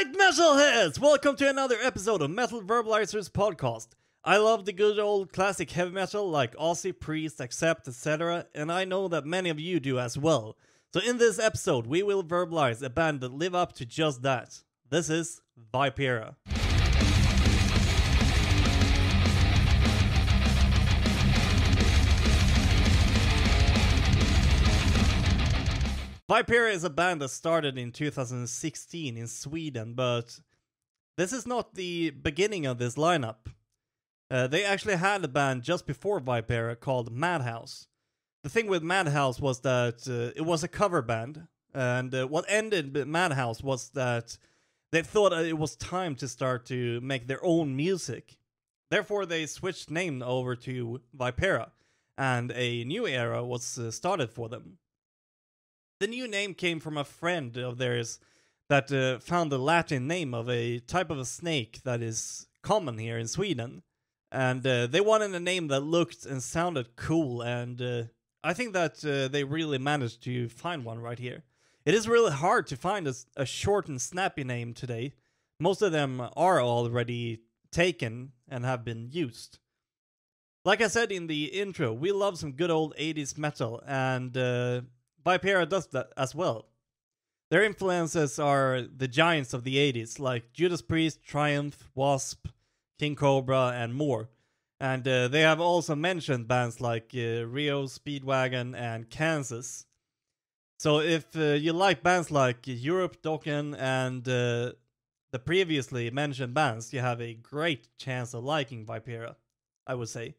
Alright, metalheads! Welcome to another episode of Metal Verbalizers podcast. I love the good old classic heavy metal like Ozzy, Priest, Accept, etc. And I know that many of you do as well. So in this episode, we will verbalize a band that live up to just that. This is Vypera. Vypera is a band that started in 2016 in Sweden, but this is not the beginning of this lineup. They actually had a band just before Vypera called Madhouse. The thing with Madhouse was that it was a cover band, and what ended with Madhouse was that they thought it was time to start to make their own music. Therefore, they switched name over to Vypera, and a new era was started for them. The new name came from a friend of theirs that found the Latin name of a type of a snake that is common here in Sweden. And they wanted a name that looked and sounded cool, and I think that they really managed to find one right here. It is really hard to find a short and snappy name today. Most of them are already taken and have been used. Like I said in the intro, we love some good old 80s metal, and Vypera does that as well. Their influences are the giants of the 80s, like Judas Priest, Triumph, Wasp, King Cobra, and more. And they have also mentioned bands like Rio, Speedwagon, and Kansas. So if you like bands like Europe, Dokken, and the previously mentioned bands, you have a great chance of liking Vypera, I would say.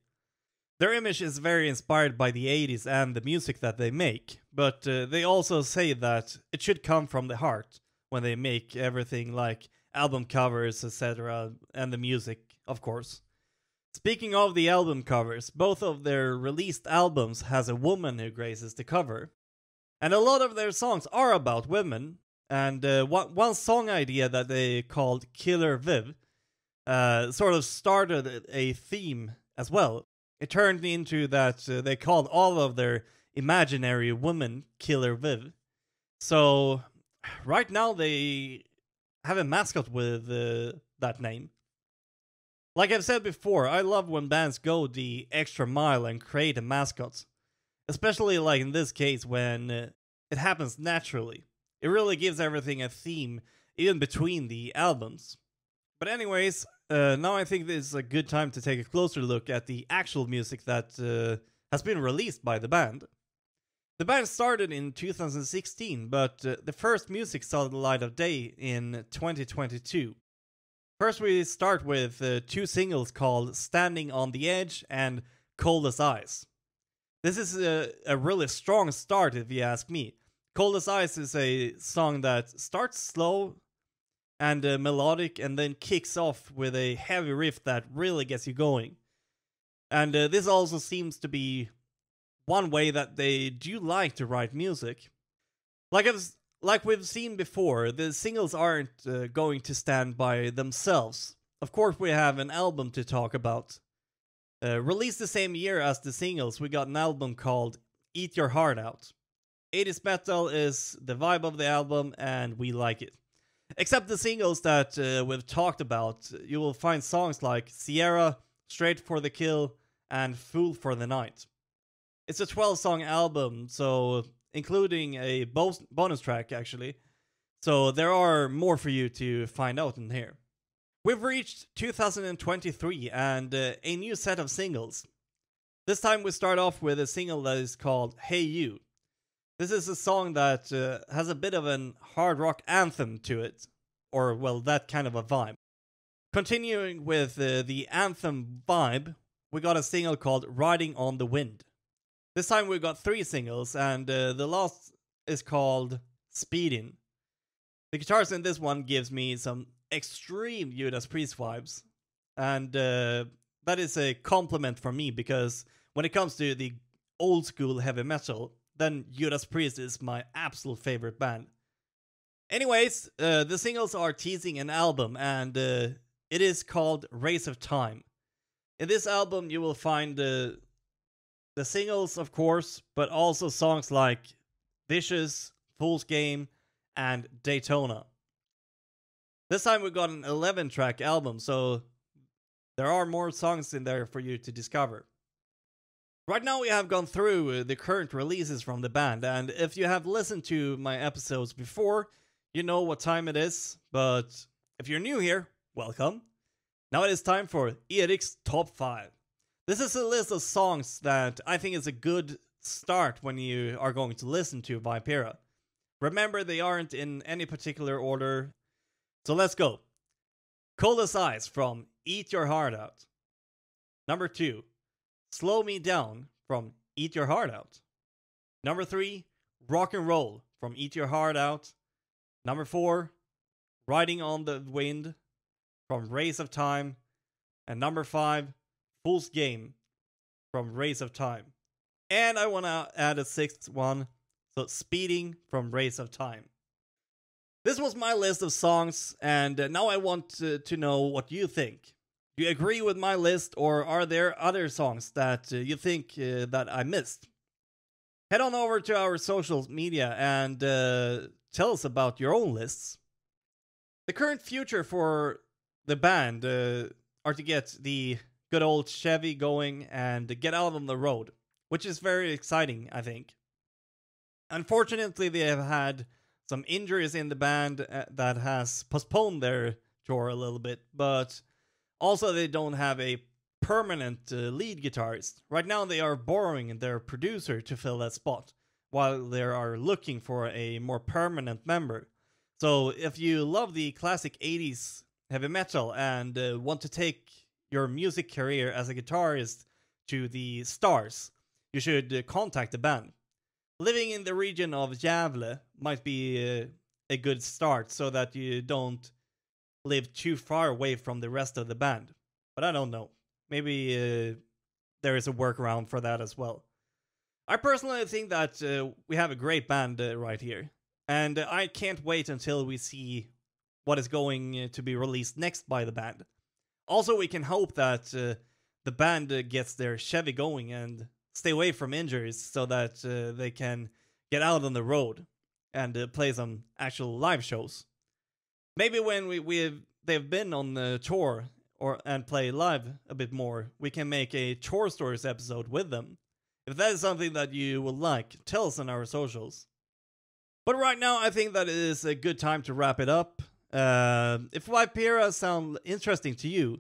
Their image is very inspired by the 80s and the music that they make, but they also say that it should come from the heart when they make everything like album covers, etc., and the music, of course. Speaking of the album covers, both of their released albums has a woman who graces the cover. And a lot of their songs are about women, and one song idea that they called Killer Viv sort of started a theme as well. It turned into that they called all of their imaginary women Killer Viv. So right now they have a mascot with that name. Like I've said before, I love when bands go the extra mile and create a mascot. Especially like in this case when it happens naturally. It really gives everything a theme, even between the albums. But anyways, now I think this is a good time to take a closer look at the actual music that has been released by the band. The band started in 2016, but the first music saw the light of day in 2022. First we start with two singles called Standing on the Edge and Cold as Ice. This is a really strong start if you ask me. Cold as Ice is a song that starts slow and melodic, and then kicks off with a heavy riff that really gets you going. And this also seems to be one way that they do like to write music. Like we've seen before, the singles aren't going to stand by themselves. Of course, we have an album to talk about. Released the same year as the singles, we got an album called Eat Your Heart Out. 80s metal is the vibe of the album, and we like it. Except the singles that we've talked about, you will find songs like Sierra, Straight for the Kill, and Fool for the Night. It's a 12-song album, so including a bonus track actually, so there are more for you to find out in here. We've reached 2023 and a new set of singles. This time we start off with a single that is called Hey You. This is a song that has a bit of an hard rock anthem to it, or well, that kind of a vibe. Continuing with the anthem vibe, we got a single called Riding on the Wind. This time we got three singles, and the last is called Speedin'. The guitars in this one gives me some extreme Judas Priest vibes, and that is a compliment for me, because when it comes to the old school heavy metal, then Judas Priest is my absolute favorite band. Anyways, the singles are teasing an album, and it is called Race of Time. In this album you will find the singles, of course, but also songs like Vicious, Fool's Game, and Daytona. This time we got an 11-track album, so there are more songs in there for you to discover. Right now we have gone through the current releases from the band, and if you have listened to my episodes before, you know what time it is, but if you're new here, welcome. Now it is time for Erik's Top 5. This is a list of songs that I think is a good start when you are going to listen to Vypera. Remember, they aren't in any particular order, so let's go. Cold as Ice from Eat Your Heart Out. Number 2. Slow Me Down from Eat Your Heart Out. Number 3, Rock and Roll from Eat Your Heart Out. Number 4, Riding on the Wind from Race of Time. And number 5, Fool's Game from Race of Time. And I want to add a 6th one, so Speeding from Race of Time. This was my list of songs, and now I want to know what you think. Do you agree with my list, or are there other songs that you think that I missed? Head on over to our social media and tell us about your own lists. The current future for the band are to get the good old Chevy going and get out on the road, which is very exciting, I think. Unfortunately, they have had some injuries in the band that has postponed their tour a little bit, but also they don't have a permanent lead guitarist. Right now they are borrowing their producer to fill that spot, while they are looking for a more permanent member. So if you love the classic 80s heavy metal and want to take your music career as a guitarist to the stars, you should contact the band. Living in the region of Gävle might be a good start, so that you don't live too far away from the rest of the band. But I don't know. Maybe there is a workaround for that as well. I personally think that we have a great band right here. And I can't wait until we see what is going to be released next by the band. Also, we can hope that the band gets their Chevy going and stay away from injuries, so that they can get out on the road and play some actual live shows. Maybe when they've been on the tour and play live a bit more, we can make a tour stories episode with them. If that is something that you would like, tell us on our socials. But right now, I think that it is a good time to wrap it up. If Vypera sound interesting to you,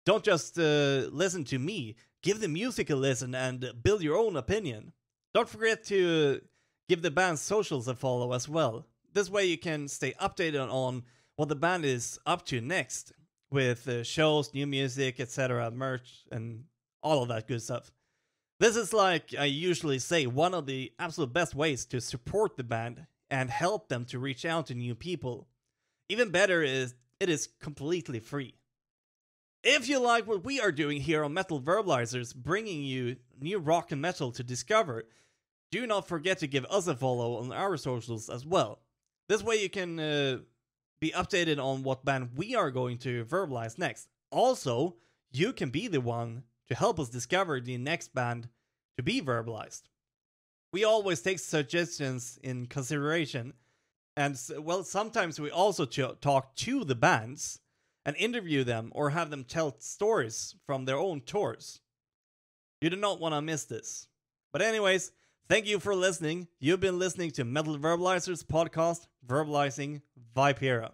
don't just listen to me. Give the music a listen and build your own opinion. Don't forget to give the band's socials a follow as well. This way you can stay updated on what the band is up to next, with shows, new music, etc., merch, and all of that good stuff. This is, like I usually say, one of the absolute best ways to support the band and help them to reach out to new people. Even better is, it is completely free. If you like what we are doing here on Metal Verbalizers, bringing you new rock and metal to discover, do not forget to give us a follow on our socials as well. This way you can be updated on what band we are going to verbalize next. Also, you can be the one to help us discover the next band to be verbalized. We always take suggestions in consideration, and well, sometimes we also talk to the bands and interview them or have them tell stories from their own tours. You do not want to miss this. But anyways, thank you for listening. You've been listening to Metal Verbalizers podcast, Verbalizing Vypera.